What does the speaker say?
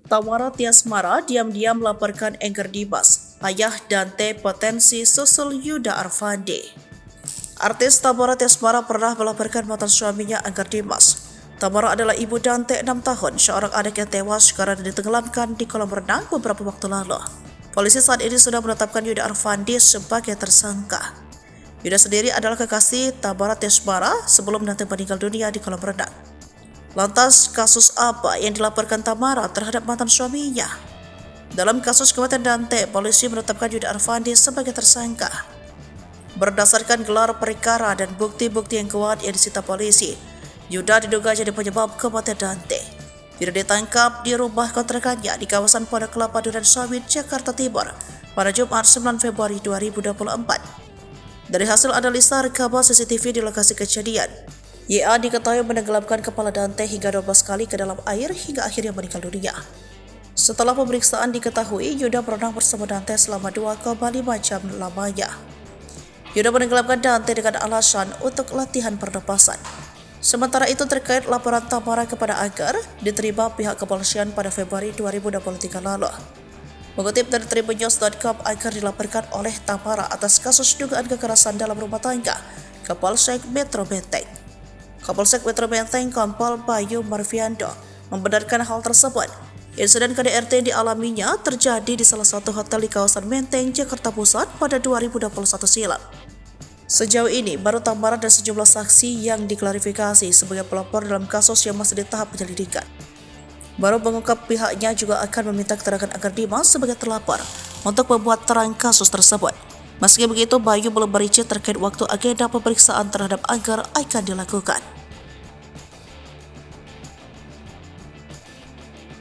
Tamara Tiasmara diam-diam melaporkan Enggar Dimas, ayah Dante potensi susul Yuda Arfandi. Artis Tamara Tiasmara pernah melaporkan mantan suaminya Enggar Dimas. Tamara adalah ibu Dante 6 tahun, seorang anak yang tewas karena ditenggelamkan di kolam renang beberapa waktu lalu. Polisi saat ini sudah menetapkan Yuda Arfandi sebagai tersangka. Yuda sendiri adalah kekasih Tamara Tiasmara sebelum Dante meninggal dunia di kolam renang. Lantas, kasus apa yang dilaporkan Tamara terhadap mantan suaminya? Dalam kasus kematian Dante, polisi menetapkan Yuda Arfandi sebagai tersangka. Berdasarkan gelar perkara dan bukti-bukti yang kuat yang disita polisi, Yuda diduga jadi penyebab kematian Dante. Yuda ditangkap di rumah kontrakannya di kawasan Pondok Kelapa Duren Sawit, Jakarta Timur pada Jumat 9 Februari 2024. Dari hasil analisa rekaman CCTV di lokasi kejadian, YA diketahui menenggelamkan kepala Dante hingga 12 kali ke dalam air hingga akhirnya meninggal dunia. Setelah pemeriksaan diketahui Yuda berenang bersama Dante selama 2,5 jam lamanya. Yuda menenggelamkan Dante dengan alasan untuk latihan pernapasan. Sementara itu terkait laporan Tamara kepada Enggar diterima pihak kepolisian pada Februari 2023 lalu. Mengutip dari tribunnews.com, Enggar dilaporkan oleh Tamara atas kasus dugaan kekerasan dalam rumah tangga ke Polsek Metro Menteng. Kapolsek Metro Menteng Kompol Bayu Marviando membenarkan hal tersebut. Insiden KDRT yang dialaminya terjadi di salah satu hotel di kawasan Menteng, Jakarta Pusat pada 2021 silam. Sejauh ini, baru Tamara dan sejumlah saksi yang diklarifikasi sebagai pelapor dalam kasus yang masih di tahap penyelidikan. Baru mengungkap pihaknya juga akan meminta keterangan Enggar Dimas sebagai terlapor untuk membuat terang kasus tersebut. Meski begitu, Bayu belum merinci terkait waktu agenda pemeriksaan terhadap Enggar akan dilakukan.